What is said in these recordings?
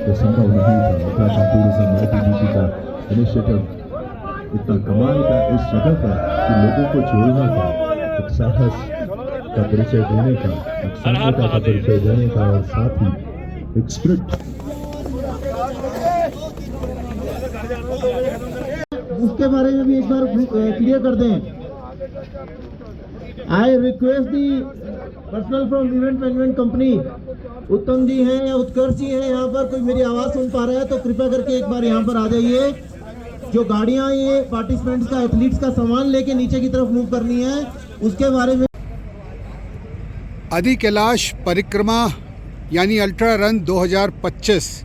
तो संभव नहीं था। उत्तराखंड टूरिज्म ITBP का इनिशिएटिव इतना कमाल का इस जगह पर कि लोगों को जोड़ने का, एक साहस का परिचय देने का, एक संस्कृति का परिचय देने का और साथ ही एक स्पिरिट। उसके बारे में भी एक बार क्लियर कर दें। I request the personal from event management company, उत्तम जी हैं या उत्कर्ष जी हैं यहाँ पर, कोई मेरी आवाज सुन पा रहा है तो कृपया करके एक बार यहाँ पर आ जाइए। जो गाड़ियाँ ये पार्टिसिपेंट्स का, एथलीट्स का सामान लेके नीचे की तरफ मूव करनी है, उसके बारे में। आदि कैलाश परिक्रमा यानी अल्ट्रा रन 2025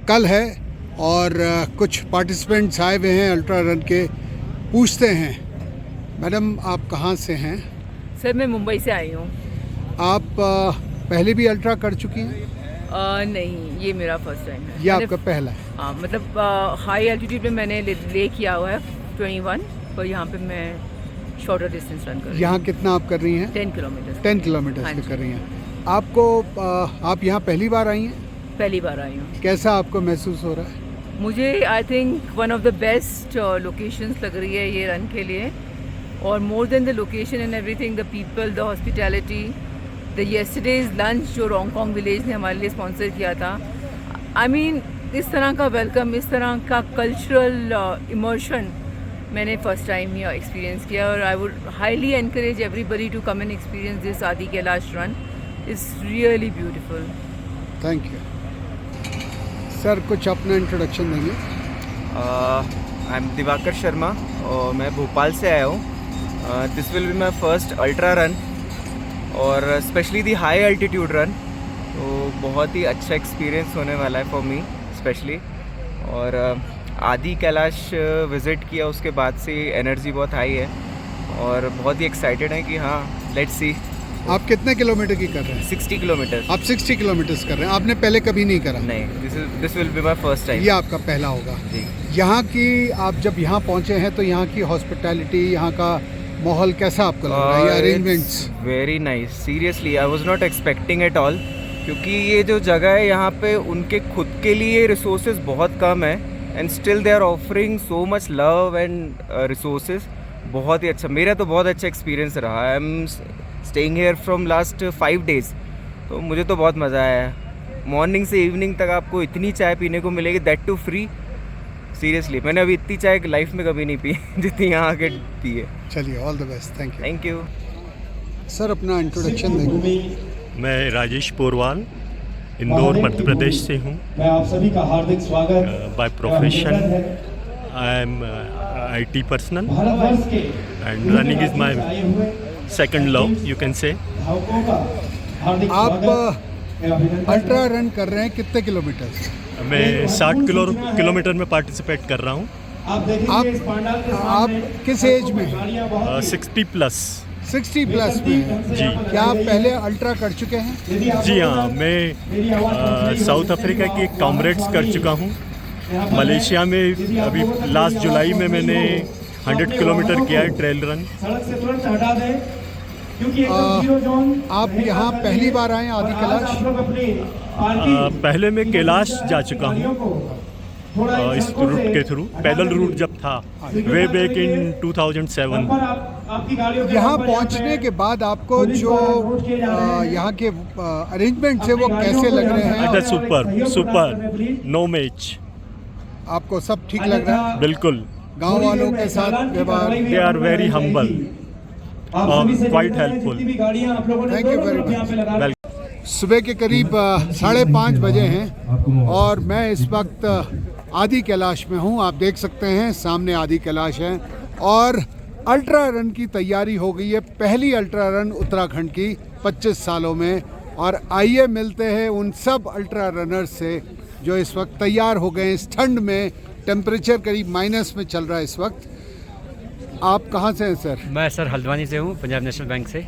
कल है और कुछ पार्टिसिपेंट्स आए हुए हैं अल्ट्रा रन के। पूछते हैं, मैडम आप कहाँ से हैं? सर मैं मुंबई से आई हूँ। आप पहले भी अल्ट्रा कर चुकी हैं? नहीं, ये मेरा फर्स्ट टाइम है। ये आपका पहला है? हाँ, मतलब हाई एल्टीट्यूड पे मैंने ले किया हुआ है 21, पर यहाँ पे मैं शॉर्टर डिस्टेंस रन कर रही हूँ। यहाँ कितना आप कर रही हैं? 10 किलोमीटर। 10 किलोमीटर से कर रही हैं। आपको आप यहाँ पहली बार आई हैं? पहली बार आई हूँ। कैसा आपको महसूस हो रहा है? मुझे I think one of the best locations लग रही है ये रन के लिए, और more than the location and everything, the people, the hospitality, the yesterday's lunch जो रोंगकोंग विलेज ने हमारे लिए स्पॉन्सर किया था। आई मीन इस तरह का वेलकम, इस तरह का कल्चरल इमर्शन मैंने फर्स्ट टाइम ही एक्सपीरियंस किया, और I would highly encourage everybody to come and experience this Adi Kailash run. It's really beautiful. Thank you sir. कुछ अपना इंट्रोडक्शन देंगे? आई एम दिवाकर शर्मा और मैं भोपाल से आया हूँ। This will be my first ultra run और specially the high altitude run, तो बहुत ही अच्छा एक्सपीरियंस होने वाला है फॉर मी स्पेशली। और आदि कैलाश विज़िट किया उसके बाद से एनर्जी बहुत हाई है और बहुत ही एक्साइटेड है कि हाँ लेट्स सी। आप कितने किलोमीटर की कर रहे हैं? 60 किलोमीटर। आप 60 किलोमीटर्स कर रहे हैं? आपने पहले कभी नहीं करा? नहीं, this will be my first time. ये आपका पहला होगा जी। यहाँ की आप जब यहाँ पहुँचे हैं तो यहाँ की हॉस्पिटैलिटी, यहाँ का माहौल कैसा आपको लग रहा है? ये arrangements very nice, seriously I was not expecting at all, क्योंकि ये जो जगह है यहाँ पे उनके खुद के लिए रिसोर्सेज बहुत कम है and still they are offering so much love and resources. बहुत ही अच्छा, मेरा तो बहुत अच्छा एक्सपीरियंस रहा। I am staying here from last 5 days, तो मुझे तो बहुत मज़ा आया है। मॉर्निंग से इवनिंग तक आपको इतनी चाय पीने को मिलेगी, दैट टू फ्री। सीरियसली मैंने अभी इतनी चाय लाइफ में कभी नहीं पी जितनी यहाँ आके पी है। चलिए, all the best. Thank you. Thank you sir अपना इंट्रोडक्शन देंगे? मैं राजेश पोरवाल इंदौर मध्य प्रदेश से हूँ। मैं आप सभी का हार्दिक स्वागत। By profession I am IT personal and running is my second love, you can say. आप अल्ट्रा रन कर रहे हैं, कितने किलोमीटर? मैं 60 किलोमीटर में पार्टिसिपेट कर रहा हूँ। आप किस एज में हैं? 60 प्लस। 60 प्लस में हैं। जी। क्या आप पहले अल्ट्रा कर चुके हैं? जी हाँ, मैं साउथ अफ्रीका की कॉमरेड्स कर चुका हूँ। मलेशिया में अभी लास्ट जुलाई में मैंने 100 किलोमीटर किया है ट्रेल रन। आप यहाँ पहली बार आए आदि कैलाश? पहले मैं कैलाश जा चुका हूँ इस रूट के थ्रू, पैदल रूट जब था वे बैक इन 2007। यहाँ पहुँचने के बाद आपको जो यहाँ के अरेंजमेंट्स है वो कैसे लग रहे हैं? Super, no match. आपको सब ठीक लग रहा है? बिल्कुल। गांव वालों के साथ व्यवहार? They are very humble, quite helpful. Thank you very much. सुबह के करीब 5:30 बजे हैं और मैं इस वक्त आदि कैलाश में हूं। आप देख सकते हैं सामने आदि कैलाश है और अल्ट्रा रन की तैयारी हो गई है। पहली अल्ट्रा रन उत्तराखंड की 25 सालों में। और आइए मिलते हैं उन सब अल्ट्रा रनर्स से जो इस वक्त तैयार हो गए इस ठंड में। टेम्परेचर करीब माइनस में चल रहा है इस वक्त। आप कहाँ से हैं सर? मैं सर हल्द्वानी से हूँ, पंजाब नेशनल बैंक से।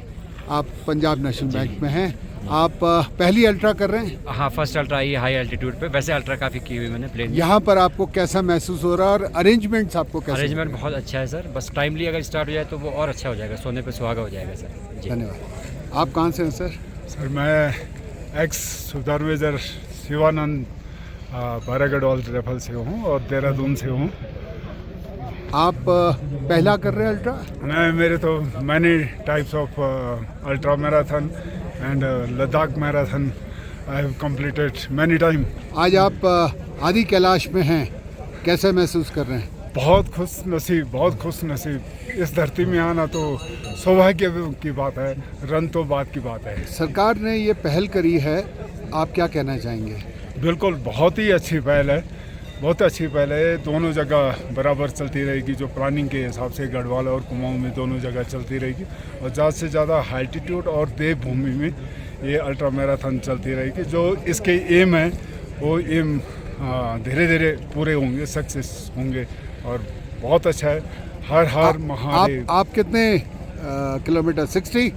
आप पंजाब नेशनल बैंक में हैं। आप पहली अल्ट्रा कर रहे हैं? हाँ, फर्स्ट अल्ट्रा ही हाई एल्टीट्यूड पे। वैसे अल्ट्रा काफ़ी की हुई मैंने प्लेन। यहाँ पर आपको कैसा महसूस हो रहा है और अरेंजमेंट्स आपको कैसे? अरेंजमेंट बहुत अच्छा है सर, बस टाइमली अगर स्टार्ट हो जाए तो वो और अच्छा हो जाएगा, सोने पे सुहागा हो जाएगा सर। धन्यवाद। आप कहाँ से हैं सर? सर मैं एक्स सुधार मेजर शिवानंद बारागढ़ रेफल से हूँ और देहरादून से हूँ। आप पहला कर रहे हैं अल्ट्रा? मैं मेरे तो many types of ultra marathon and Ladakh marathon I have completed many time. आज आप आदि कैलाश में हैं, कैसे महसूस कर रहे हैं? बहुत खुश नसीब। इस धरती में आना तो सौभाग्य की बात है, रन तो बात की बात है। सरकार ने ये पहल करी है, आप क्या कहना चाहेंगे? बिल्कुल बहुत ही अच्छी पहल है, बहुत अच्छी पहल है। दोनों जगह बराबर चलती रहेगी, जो प्लानिंग के हिसाब से गढ़वाल और कुमाऊं में दोनों जगह चलती रहेगी और ज़्यादा से ज़्यादा एल्टीट्यूड और देवभूमि में ये अल्ट्रा मैराथन चलती रहेगी। जो इसके एम है वो एम धीरे धीरे पूरे होंगे, सक्सेस होंगे और बहुत अच्छा है। हर महादेव। आप कितने किलोमीटर? 60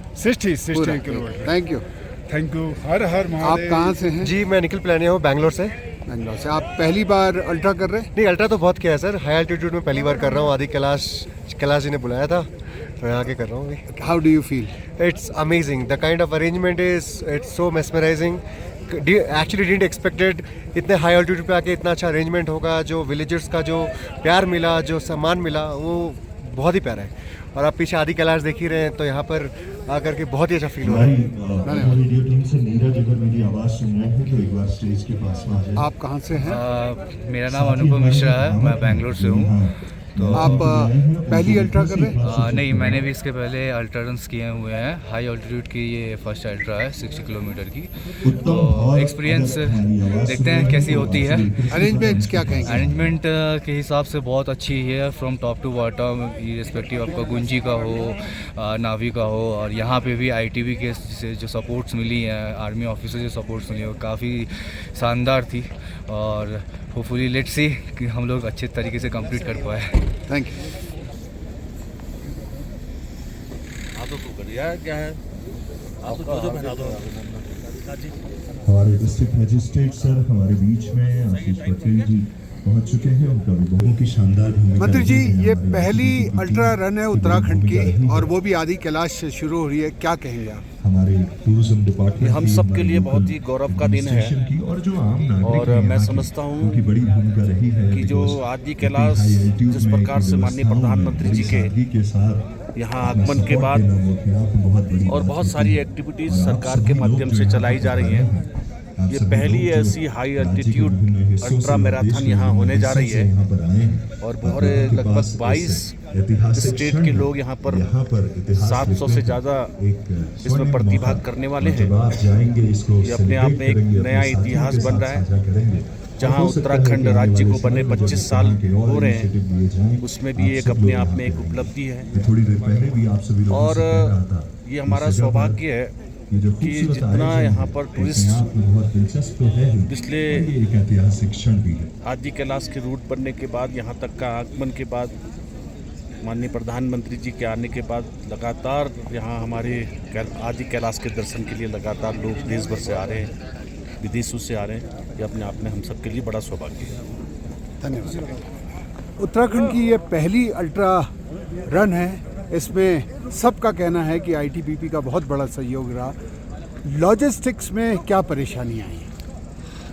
किलोमीटर। Thank you. हर आप महादेव। कहाँ से हैं? जी मैं निखिल प्लानिया हूँ बैंगलोर से। बेंगलोर से। आप पहली बार अल्ट्रा कर रहे हैं? नहीं अल्ट्रा तो बहुत किया है सर, हाई एल्टीट्यूड में पहली बार कर रहा हूँ। आदि कैलाश जी ने बुलाया था तो यहाँ आके कर रहा हूँ अभी। How do you feel? It's amazing, the kind of arrangement it's so mesmerising. Actually didn't expected इतने हाई एल्टीट्यूड पे आके इतना अच्छा अरेंजमेंट होगा। जो विलेजर्स का जो प्यार मिला, जो सम्मान मिला, वो बहुत ही प्यारा है। और आप पीछे आदि कैलाश देख ही रहे हैं तो यहाँ पर आकर के बहुत ही अच्छा फील हो रहा है। रेडियो टीम से नीरज, अगर मेरी आवाज़ सुन रहे हैं तो एक बार स्टेज के पास में आ जाए। आप कहाँ से हैं? मेरा नाम अनुपम मिश्रा है, मैं बैंगलोर से हूँ। तो आप पहली अल्ट्रा कर रहे हैं? नहीं, मैंने भी इसके पहले अल्ट्रा रन्स किए हुए हैं। हाई ऑल्टीट्यूड की ये फर्स्ट अल्ट्रा है 60 किलोमीटर की। तो एक्सपीरियंस देखते हैं कैसी होती है। अरेंजमेंट्स क्या कहेंगे? अरेंजमेंट के हिसाब से बहुत अच्छी है, from top to bottom, respective आपका गुंजी का हो, नावी का हो। और यहाँ पे भी ITV के से जो सपोर्ट्स मिली हैं, आर्मी ऑफिसर जो सपोर्ट्स मिली, वो काफ़ी शानदार थी। और होपफुली लेट्स सी कि हम लोग अच्छे तरीके से कंप्लीट कर पाए। Thank you. हमारे डिस्ट्रिक्ट मजिस्ट्रेट सर हमारे बीच में आशीष पटेल जी पहुंच चुके हैं। उनका भी बहुत ही शानदार मंत्री जी, ये पहली अल्ट्रा रन है उत्तराखंड की और वो भी आदि कैलाश से शुरू हो रही है, क्या कहेंगे आप? हमारे टूरिज्म डिपार्टमेंट हम सब के लिए बहुत ही गौरव का दिन है और जो आम नागरिक और मैं समझता हूँ की बड़ी भूमिका रही है कि जो आदि कैलाश जिस प्रकार से माननीय प्रधानमंत्री जी के यहाँ आगमन के बाद और बहुत सारी एक्टिविटीज सरकार के माध्यम से चलाई जा रही हैं, ये पहली ऐसी हाई एल्टीट्यूड अल्ट्रा मैराथन यहाँ होने जा रही है। और पूरे लगभग 22 स्टेट के लोग यहाँ पर 700 से ज़्यादा इसमें प्रतिभाग करने वाले हैं। ये अपने आप में एक नया इतिहास बन रहा है। जहाँ उत्तराखंड राज्य को बने 25 साल हो रहे हैं, उसमें भी एक अपने आप में एक उपलब्धि है। और ये हमारा सौभाग्य है कि जितना यहाँ पर टूरिस्ट पिछले आदि कैलाश के रूट बनने के बाद, यहाँ तक का आगमन के बाद, माननीय प्रधानमंत्री जी के आने के बाद लगातार यहाँ हमारे आदि कैलाश के दर्शन के लिए लगातार लोग देश भर से आ रहे हैं, विदेशों से आ रहे हैं। ये अपने आप में हम सब के लिए बड़ा सौभाग्य है। धन्यवाद। उत्तराखंड की ये पहली अल्ट्रा रन है, इसमें सबका कहना है कि ITBP का बहुत बड़ा सहयोग रहा। लॉजिस्टिक्स में क्या परेशानियाँ आई?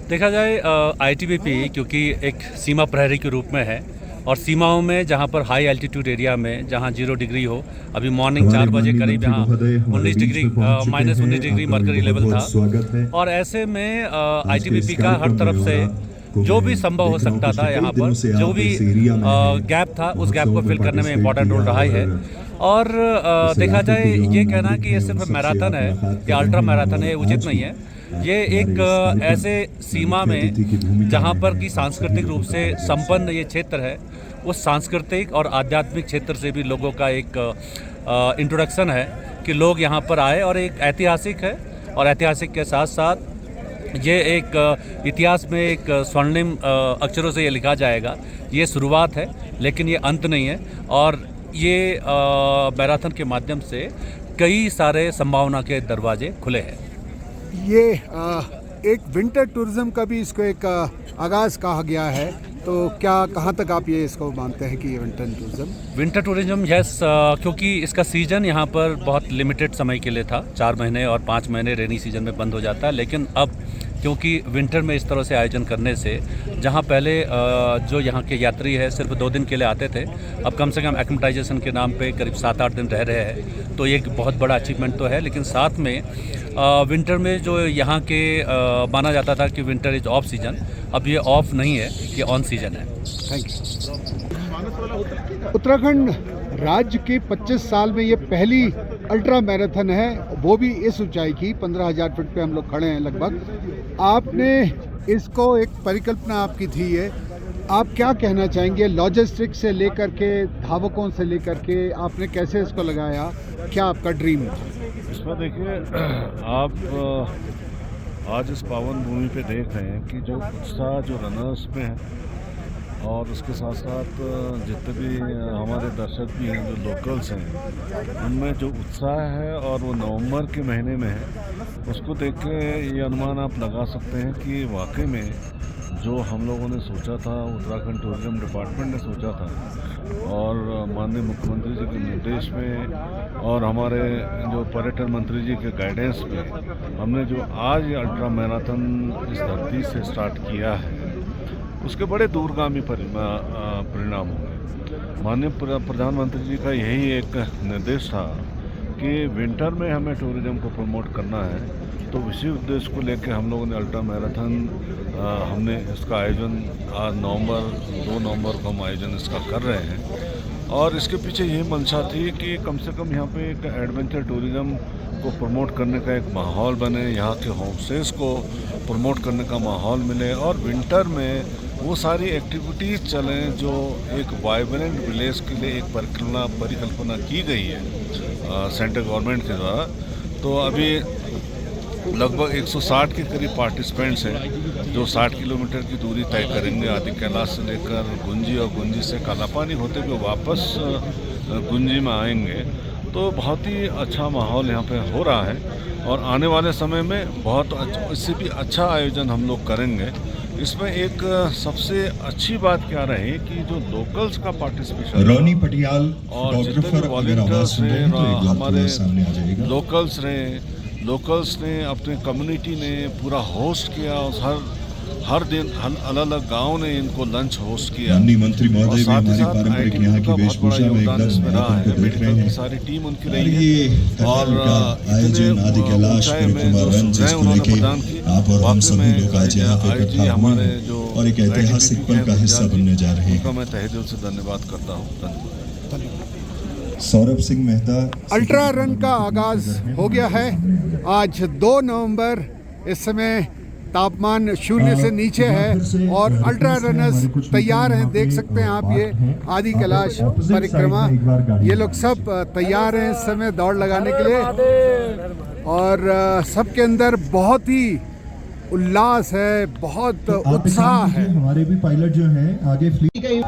देखा जाए ITBP क्योंकि एक सीमा प्रहरी के रूप में है और सीमाओं में जहाँ पर हाई एल्टीट्यूड एरिया में जहाँ 0 डिग्री हो, अभी मॉर्निंग 4 बजे करीब यहाँ -19 डिग्री मरकरी लेवल था। और ऐसे में ITBP का हर तरफ से जो भी संभव हो सकता था, यहाँ पर जो भी गैप था उस गैप को फिल करने में इम्पोर्टेंट रोल रहा है। और देखा जाए ये कहना कि ये सिर्फ मैराथन है या अल्ट्रा मैराथन है, उचित नहीं है। ये एक ऐसे सीमा में जहाँ पर कि सांस्कृतिक रूप से संपन्न ये क्षेत्र है, उस सांस्कृतिक और आध्यात्मिक क्षेत्र से भी लोगों का एक इंट्रोडक्शन है कि लोग यहाँ पर आए। और एक ऐतिहासिक है और ऐतिहासिक के साथ साथ ये एक इतिहास में एक स्वर्णिम अक्षरों से ये लिखा जाएगा। ये शुरुआत है लेकिन ये अंत नहीं है। और ये मैराथन के माध्यम से कई सारे संभावना के दरवाजे खुले हैं। ये एक विंटर टूरिज्म का भी इसको एक आगाज़ कहा गया है, तो क्या कहाँ तक आप ये इसको मानते हैं कि ये विंटर टूरिज्म? यस, क्योंकि इसका सीज़न यहाँ पर बहुत लिमिटेड समय के लिए था, 4 महीने और 5 महीने रेनी सीजन में बंद हो जाता है। लेकिन अब क्योंकि विंटर में इस तरह से आयोजन करने से जहां पहले जो यहाँ के यात्री है सिर्फ 2 दिन के लिए आते थे, अब कम से कम एक्लिमेटाइजेशन के नाम पे करीब 7-8 दिन रह रहे हैं, तो ये एक बहुत बड़ा अचीवमेंट तो है। लेकिन साथ में विंटर में जो यहाँ के माना जाता था कि विंटर इज ऑफ सीजन, अब ये ऑफ नहीं है, ये ऑन सीजन है। Thank you. उत्तराखंड राज्य के 25 साल में ये पहली अल्ट्रा मैराथन है, वो भी इस ऊंचाई की 15,000 फीट पे हम लोग खड़े हैं लगभग। आपने इसको एक परिकल्पना आपकी थी ये, आप क्या कहना चाहेंगे लॉजिस्टिक्स से लेकर के, धावकों से लेकर के, आपने कैसे इसको लगाया, क्या आपका ड्रीम है? इसमें देखिए, आप आज इस पावन भूमि पे देख रहे हैं कि जो उत्साह जो रनर्स में है और उसके साथ साथ जितने भी हमारे दर्शक भी हैं जो लोकल्स हैं, उनमें जो उत्साह है और वो नवंबर के महीने में है, उसको देख के ये अनुमान आप लगा सकते हैं कि वाकई में जो हम लोगों ने सोचा था, उत्तराखंड टूरिज्म डिपार्टमेंट ने सोचा था और माननीय मुख्यमंत्री जी के निर्देश में और हमारे जो पर्यटन मंत्री जी के गाइडेंस में हमने जो आज ये अल्ट्रा मैराथन इस धरती से स्टार्ट किया है, उसके बड़े दूरगामी परिणाम होंगे। माननीय प्रधानमंत्री जी का यही एक निर्देश था कि विंटर में हमें टूरिज्म को प्रमोट करना है, तो इसी उद्देश्य को लेकर हम लोगों ने अल्ट्रा मैराथन हमने इसका आयोजन आज 2 नवंबर को हम आयोजन इसका कर रहे हैं। और इसके पीछे यही मंशा थी कि कम से कम यहाँ पे एक एडवेंचर टूरिज्म को प्रमोट करने का एक माहौल बने, यहाँ के होम स्टेज को प्रमोट करने का माहौल मिले और विंटर में वो सारी एक्टिविटीज़ चलें जो एक वाइब्रेंट विलेज के लिए एक परिकल्पना की गई है सेंट्रल गवर्नमेंट के द्वारा। तो अभी लगभग 160 के करीब पार्टिसिपेंट्स हैं जो 60 किलोमीटर की दूरी तय करेंगे आदि कैलाश से लेकर गुंजी और गुंजी से कालापानी होते हुए वापस गुंजी में आएंगे। तो बहुत ही अच्छा माहौल यहाँ पे हो रहा है और आने वाले समय में बहुत इससे भी अच्छा आयोजन हम लोग करेंगे। इसमें एक सबसे अच्छी बात क्या रही कि जो लोकल्स का पार्टिसिपेशन, रोनी पटियाल और जितने भी वॉलंटियर्स रहे, हमारे लोकल्स ने अपने कम्युनिटी ने पूरा होस्ट किया और हर दिन अलग अलग गांव ने इनको लंच होस्ट किया। मंत्री महोदय भी हमारी पारंपरिक यहाँ की वेशभूषा में एकदम मैराथन को देख रहे हैं। सारी टीम उनकी रही है और आयोजन आदि कैलाश परिक्रमा रन जिसको लेके आप और हम सभी लोग आज यहाँ पे इकट्ठा हुए हैं और एक ऐतिहासिक पल का हिस्सा बनने जा रहे हैं। मैं तहे दिल से धन्यवाद करता हूँ। सौरभ सिंह मेहता। अल्ट्रा रन का आगाज हो गया है आज 2 नवंबर। इस समय तापमान 0 से नीचे है और अल्ट्रा रनर्स तैयार हैं, देख सकते हैं आप ये आदि कैलाश परिक्रमा, ये लोग सब तैयार हैं इस समय दौड़ लगाने के लिए और सबके अंदर बहुत ही उल्लास है, बहुत उत्साह है। हमारे भी पायलट जो हैं आगे फ्लीट